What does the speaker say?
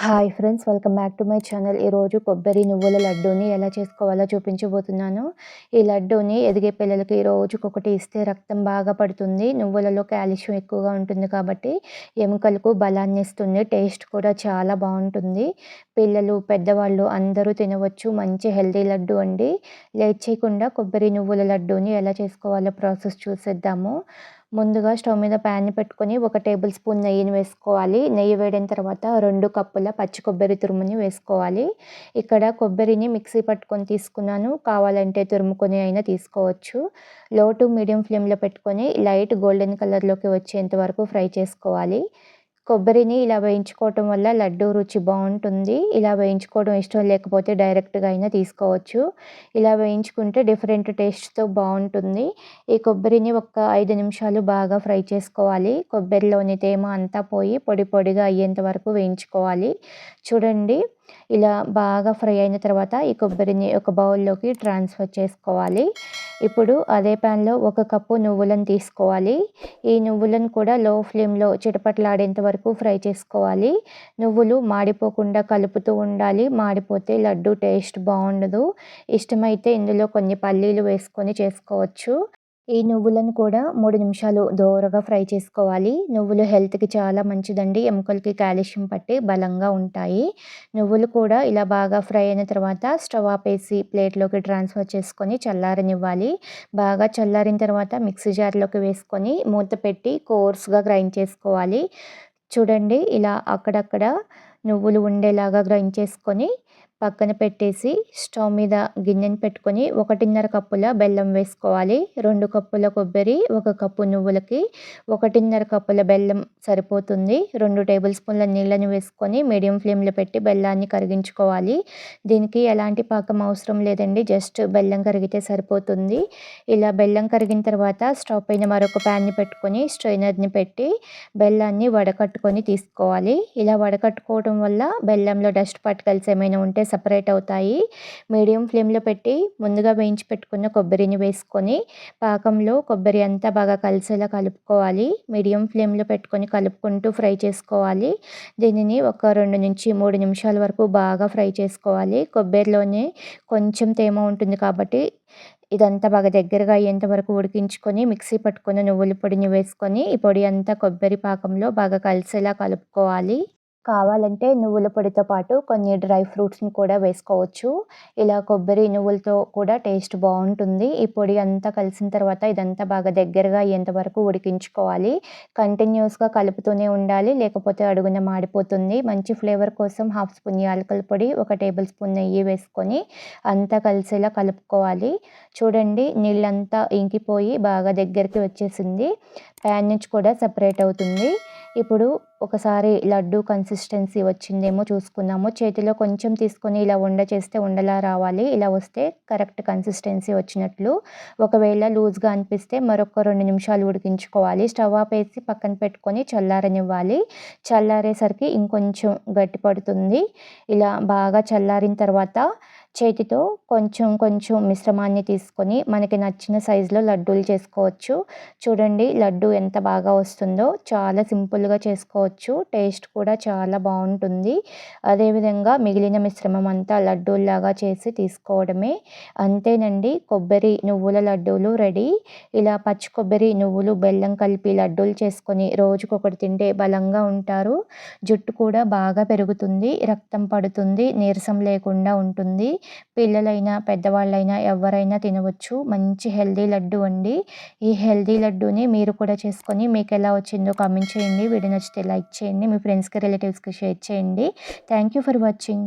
Hi friends, welcome back to my channel. ఈరోజు కొబ్బరి నువ్వుల లడ్డూని ఎలా చేసుకోవాలో చూపించబోతున్నాను. ఈ లడ్డూని ఎదిగే పిల్లలకి రోజుకొకటి ఇస్తే రక్తం బాగా పడుతుంది. నువ్వులలో కాల్షియం ఎక్కువగా ఉంటుంది కాబట్టి ఎముకలకు బలాన్ని ఇస్తుంది. టేస్ట్ కూడా చాలా బాగుంటుంది. పిల్లలు, పెద్దవాళ్ళు అందరూ తినవచ్చు. మంచి హెల్తీ లడ్డు అండి. లేట్ చేయకుండా కొబ్బరి నువ్వుల లడ్డూని ఎలా చేసుకోవాలో ప్రాసెస్ చూసేద్దాము. ముందుగా స్టవ్ మీద ప్యాన్ని పెట్టుకొని 1 టేబుల్ స్పూన్ నెయ్యిని వేసుకోవాలి. నెయ్యి వేడిన తర్వాత 2 కప్పుల పచ్చి కొబ్బరి తురుముని వేసుకోవాలి. ఇక్కడ కొబ్బరిని మిక్సీ పట్టుకొని తీసుకున్నాను. కావాలంటే తురుముకొని అయినా తీసుకోవచ్చు. లో టు మీడియం ఫ్లేమ్లో పెట్టుకొని లైట్ గోల్డెన్ కలర్లోకి వచ్చేంత వరకు ఫ్రై చేసుకోవాలి. కొబ్బరిని ఇలా వేయించుకోవటం వల్ల లడ్డూ రుచి బాగుంటుంది. ఇలా వేయించుకోవడం ఇష్టం లేకపోతే డైరెక్ట్గా అయినా తీసుకోవచ్చు. ఇలా వేయించుకుంటే డిఫరెంట్ టేస్ట్తో బాగుంటుంది. ఈ కొబ్బరిని ఒక 5 నిమిషాలు బాగా ఫ్రై చేసుకోవాలి. కొబ్బరిలోని తేమ అంతా పోయి పొడి పొడిగా అయ్యేంత వరకు వేయించుకోవాలి. చూడండి, ఇలా బాగా ఫ్రై అయిన తర్వాత ఈ కొబ్బరిని ఒక బౌల్లోకి ట్రాన్స్ఫర్ చేసుకోవాలి. ఇప్పుడు అదే ప్యాన్లో 1 కప్పు నువ్వులను తీసుకోవాలి. ఈ నువ్వులను కూడా లో ఫ్లేమ్లో చిటపటలాడేంత వరకు ఫ్రై చేసుకోవాలి. నువ్వులు మాడిపోకుండా కలుపుతూ ఉండాలి. మాడిపోతే లడ్డు టేస్ట్ బాగుండదు. ఇష్టమైతే ఇందులో కొన్ని పల్లీలు వేసుకొని చేసుకోవచ్చు. ఈ నువ్వులను కూడా 3 నిమిషాలు దోరగా ఫ్రై చేసుకోవాలి. నువ్వులు హెల్త్కి చాలా మంచిదండి. ఎముకలకి కాల్షియం పట్టి బలంగా ఉంటాయి. నువ్వులు కూడా ఇలా బాగా ఫ్రై అయిన తర్వాత స్టవ్ ఆపేసి ప్లేట్లోకి ట్రాన్స్ఫర్ చేసుకొని చల్లారనివ్వాలి. బాగా చల్లారిన తర్వాత మిక్సీ జార్లోకి వేసుకొని మూత పెట్టి కోర్స్గా గ్రైండ్ చేసుకోవాలి. చూడండి, ఇలా అక్కడక్కడ నువ్వులు ఉండేలాగా గ్రైండ్ చేసుకొని పక్కన పెట్టేసి స్టవ్ మీద గిన్నెని పెట్టుకొని 1.5 కప్పుల బెల్లం వేసుకోవాలి. 2 కప్పుల కొబ్బరి, 1 కప్పు నువ్వులకి 1.5 కప్పుల బెల్లం సరిపోతుంది. 2 టేబుల్ స్పూన్ల నీళ్ళని వేసుకొని మీడియం ఫ్లేమ్లో పెట్టి బెల్లాన్ని కరిగించుకోవాలి. దీనికి ఎలాంటి పాకం అవసరం లేదండి, జస్ట్ బెల్లం కరిగితే సరిపోతుంది. ఇలా బెల్లం కరిగిన తర్వాత స్టవ్ పైన మరొక ప్యాన్ని పెట్టుకొని స్ట్రైనర్ని పెట్టి బెల్లాన్ని వడకట్టుకొని తీసుకోవాలి. ఇలా వడకట్టుకోవడం వల్ల బెల్లంలో డస్ట్ పార్టికల్స్ ఏమైనా ఉంటే సపరేట్ అవుతాయి. మీడియం ఫ్లేమ్లో పెట్టి ముందుగా వేయించి పెట్టుకున్న కొబ్బరిని వేసుకొని పాకంలో కొబ్బరి అంతా బాగా కలిసేలా కలుపుకోవాలి. మీడియం ఫ్లేమ్లో పెట్టుకొని కలుపుకుంటూ ఫ్రై చేసుకోవాలి. దీనిని ఒక 2 నుంచి 3 నిమిషాల వరకు బాగా ఫ్రై చేసుకోవాలి. కొబ్బరిలోనే కొంచెం తేమ ఉంటుంది కాబట్టి ఇదంతా బాగా దగ్గరగా అయ్యేంత వరకు ఉడికించుకొని మిక్సీ పట్టుకున్న నువ్వుల పొడిని వేసుకొని ఈ పొడి అంతా కొబ్బరి పాకంలో బాగా కలిసేలా కలుపుకోవాలి. కావాలంటే నువ్వుల పొడితో పాటు కొన్ని డ్రై ఫ్రూట్స్ని కూడా వేసుకోవచ్చు. ఇలా కొబ్బరి నువ్వులతో కూడా టేస్ట్ బాగుంటుంది. ఈ పొడి అంతా కలిసిన తర్వాత ఇదంతా బాగా దగ్గరగా అయ్యేంత వరకు ఉడికించుకోవాలి. కంటిన్యూస్గా కలుపుతూనే ఉండాలి, లేకపోతే అడుగున మాడిపోతుంది. మంచి ఫ్లేవర్ కోసం 1/2 స్పూన్ యాలకుల పొడి, 1 టేబుల్ స్పూన్ నెయ్యి వేసుకొని అంతా కలిసేలా కలుపుకోవాలి. చూడండి, నీళ్ళంతా ఇంకిపోయి బాగా దగ్గరికి వచ్చేసింది. ప్యాన్ నుంచి కూడా సపరేట్ అవుతుంది. ఇప్పుడు ఒకసారి లడ్డు కన్సిస్టెన్సీ వచ్చిందేమో చూసుకుందాము. చేతిలో కొంచెం తీసుకొని ఇలా ఉండ చేస్తే ఉండలా రావాలి. ఇలా వస్తే కరెక్ట్ కన్సిస్టెన్సీ వచ్చినట్లు. ఒకవేళ లూజ్గా అనిపిస్తే మరొక 2 నిమిషాలు ఉడికించుకోవాలి. స్టవ్ ఆపేసి పక్కన పెట్టుకొని చల్లారనివ్వాలి. చల్లారేసరికి ఇంకొంచెం గట్టి పడుతుంది. ఇలా బాగా చల్లారిన తర్వాత చేతితో కొంచెం కొంచెం మిశ్రమాన్ని తీసుకొని మనకి నచ్చిన సైజులో లడ్డూలు చేసుకోవచ్చు. చూడండి, లడ్డు ఎంత బాగా వస్తుందో. చాలా సింపుల్గా చేసుకోవచ్చు. టేస్ట్ కూడా చాలా బాగుంటుంది. అదేవిధంగా మిగిలిన మిశ్రమం అంతా లడ్డూల్లాగా చేసి తీసుకోవడమే. అంతేనండి, కొబ్బరి నువ్వుల లడ్డూలు రెడీ. ఇలా పచ్చి కొబ్బరి, నువ్వులు, బెల్లం కలిపి లడ్డూలు చేసుకొని రోజుకొకటి తింటే బలంగా ఉంటారు. జుట్టు కూడా బాగా పెరుగుతుంది, రక్తం పడుతుంది, నీరసం లేకుండా ఉంటుంది. పిల్లలైనా పెద్దవాళ్ళైనా ఎవరైనా తినవచ్చు. మంచి హెల్దీ లడ్డు అండి. ఈ హెల్దీ లడ్డూని మీరు కూడా చేసుకొని మీకు ఎలా వచ్చిందో కామెంట్ చేయండి. వీడియో నచ్చితే లైక్ చేయండి. మీ ఫ్రెండ్స్కి, రిలేటివ్స్కి షేర్ చేయండి. Thank you for watching.